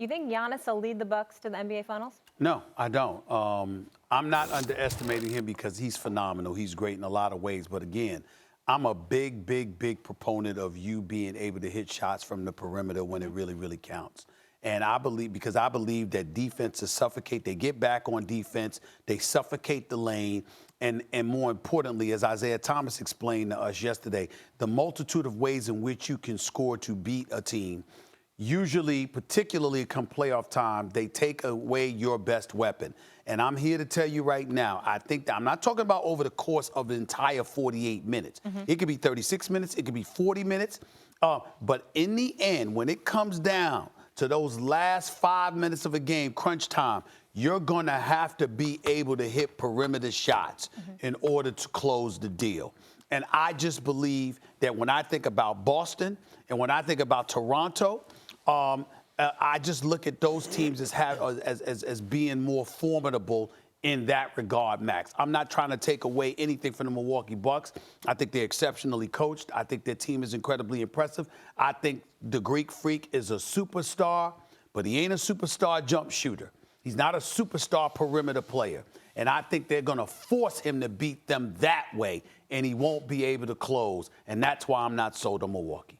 You think Giannis will lead the Bucks to the NBA Finals? No, I don't. I'm not underestimating him because he's phenomenal. He's great in a lot of ways. But again, I'm a big proponent of you being able to hit shots from the perimeter when it really, really counts. And I believe that defenses suffocate. They get back on defense. They suffocate the lane. And more importantly, as Isaiah Thomas explained to us yesterday, the multitude of ways in which you can score to beat a team. Usually, particularly come playoff time, they take away your best weapon. And I'm here to tell you right now, I think that I'm not talking about over the course of the entire 48 minutes. It could be 36 minutes. It could be 40 minutes. But in the end, when it comes down to those last 5 minutes of a game, crunch time, you're going to have to be able to hit perimeter shots in order to close the deal. And I just believe that when I think about Boston and when I think about Toronto, I just look at those teams as being more formidable in that regard, Max. I'm not trying to take away anything from the Milwaukee Bucks. I think they're exceptionally coached. I think their team is incredibly impressive. I think the Greek Freak is a superstar, but he ain't a superstar jump shooter. He's not a superstar perimeter player. And I think they're going to force him to beat them that way, and he won't be able to close. And that's why I'm not sold on Milwaukee.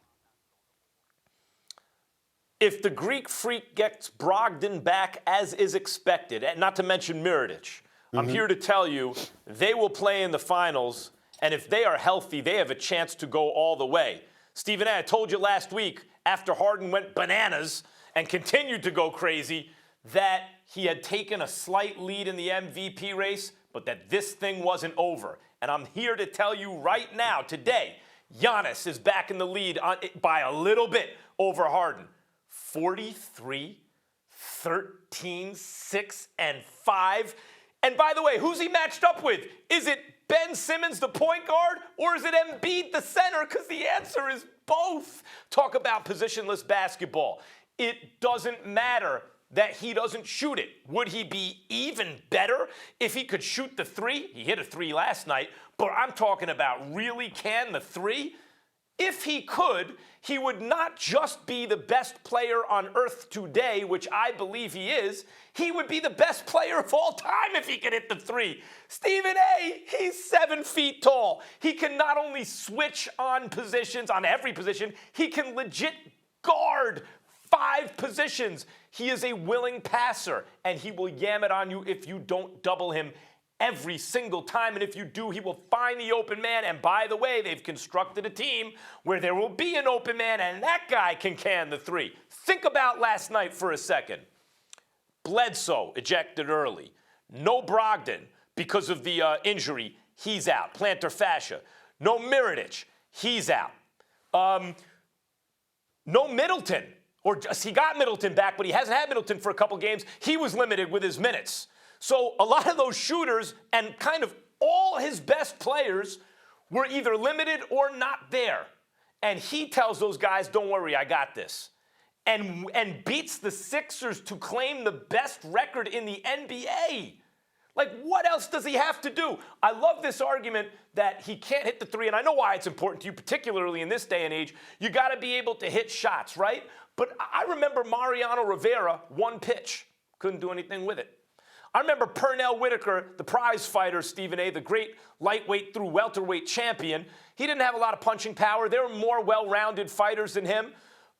If the Greek Freak gets Brogdon back as is expected, and not to mention Mirotic, I'm here to tell you they will play in the finals, and if they are healthy, they have a chance to go all the way. Stephen A., I told you last week, after Harden went bananas and continued to go crazy, that he had taken a slight lead in the MVP race, but that this thing wasn't over. And I'm here to tell you right now, today, Giannis is back in the lead by a little bit over Harden. 43, 13, 6, and 5. And by the way, who's he matched up with? Is it Ben Simmons, the point guard, or is it Embiid, the center? Because the answer is both. Talk about positionless basketball. It doesn't matter that he doesn't shoot it. Would he be even better if he could shoot the three? He hit a three last night, but I'm talking about really can the three? If he could, he would not just be the best player on earth today, which I believe he is. He would be the best player of all time if he could hit the three. Stephen A., he's 7 feet tall. He can not only switch on positions, on every position, he can legit guard 5 positions. He is a willing passer, and he will yam it on you if you don't double him every single time. And if you do, he will find the open man. And by the way, they've constructed a team where there will be an open man, and that guy can the three. Think about last night for a second. Bledsoe ejected early. No Brogdon because of the injury. He's out. Plantar fascia. No Mirotic. He's out. No Middleton. Or he got Middleton back, but he hasn't had Middleton for a couple games. He was limited with his minutes. So a lot of those shooters and kind of all his best players were either limited or not there. And he tells those guys, don't worry, I got this. And beats the Sixers to claim the best record in the NBA. Like, what else does he have to do? I love this argument that he can't hit the three, and I know why it's important to you, particularly in this day and age. You got to be able to hit shots, right? But I remember Mariano Rivera, one pitch. Couldn't do anything with it. I remember Pernell Whitaker, the prize fighter, Stephen A., the great lightweight through welterweight champion. He didn't have a lot of punching power. There were more well-rounded fighters than him.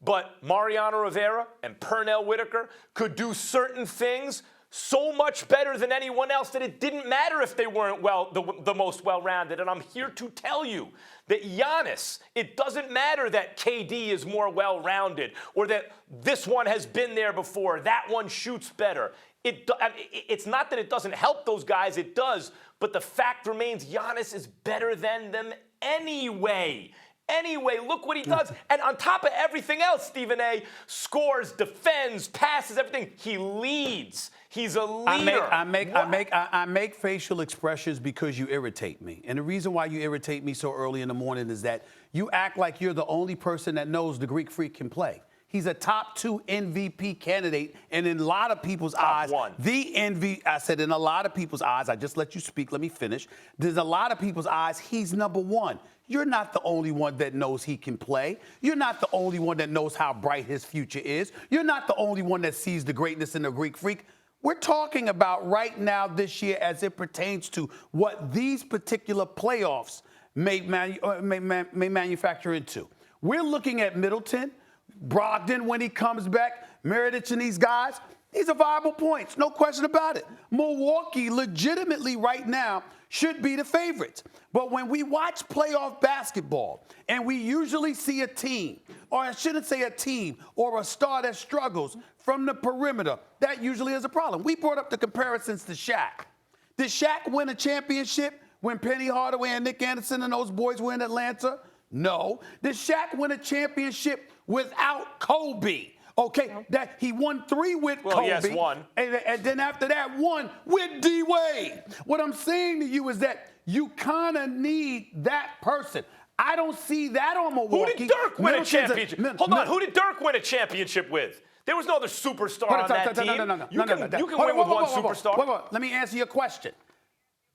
But Mariano Rivera and Pernell Whitaker could do certain things so much better than anyone else that it didn't matter if they weren't the most well-rounded. And I'm here to tell you that Giannis, it doesn't matter that KD is more well-rounded or that this one has been there before, that one shoots better. It's not that it doesn't help those guys, it does, but the fact remains Giannis is better than them anyway. Anyway, look what he does. And on top of everything else, Stephen A., scores, defends, passes, everything. He leads. He's a leader. I make facial expressions because you irritate me. And the reason why you irritate me so early in the morning is that you act like you're the only person that knows the Greek Freak can play. He's a top 2 MVP candidate, and in a lot of people's eyes, one. I said in a lot of people's eyes, I just let you speak, let me finish. There's a lot of people's eyes, he's number 1. You're not the only one that knows he can play. You're not the only one that knows how bright his future is. You're not the only one that sees the greatness in the Greek Freak. We're talking about right now this year as it pertains to what these particular playoffs may manufacture into. We're looking at Middleton, Brogdon when he comes back, Mirotic and these guys. These are viable points, no question about it. Milwaukee legitimately right now should be the favorites. But when we watch playoff basketball and we usually see a team, or I shouldn't say a team, or a star that struggles from the perimeter, that usually is a problem. We brought up the comparisons to Shaq. Did Shaq win a championship when Penny Hardaway and Nick Anderson and those boys were in Atlanta? No. Did Shaq win a championship without Kobe? Okay, that he won 3 with Kobe. Yes, 1. And then after that, 1 with D-Wade. What I'm saying to you is that you kind of need that person. I don't see that on Milwaukee. Who did Dirk win a championship? Hold on, who did Dirk win a championship with? There was no other superstar on that team. No. You can win with one superstar. Wait. Let me answer your question.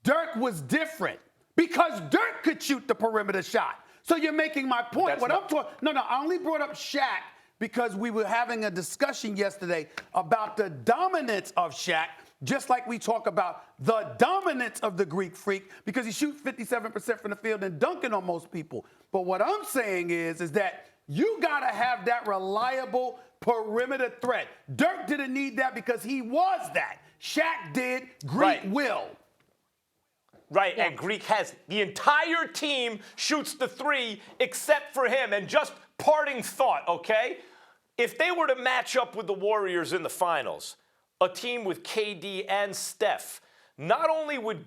Dirk was different because Dirk could shoot the perimeter shot. So you're making my point. I only brought up Shaq because we were having a discussion yesterday about the dominance of Shaq, just like we talk about the dominance of the Greek Freak, because he shoots 57% from the field and dunking on most people. But what I'm saying is that you got to have that reliable perimeter threat. Dirk didn't need that because he was that. Shaq did, Greek will. Right, and Greek has the entire team shoots the 3 except for him. And just parting thought, okay? If they were to match up with the Warriors in the finals, a team with KD and Steph, not only would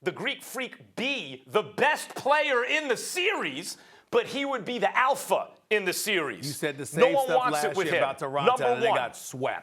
the Greek Freak be the best player in the series, but he would be the alpha in the series. You said the same no one stuff wants last it with year him. about Toronto, and they got swept.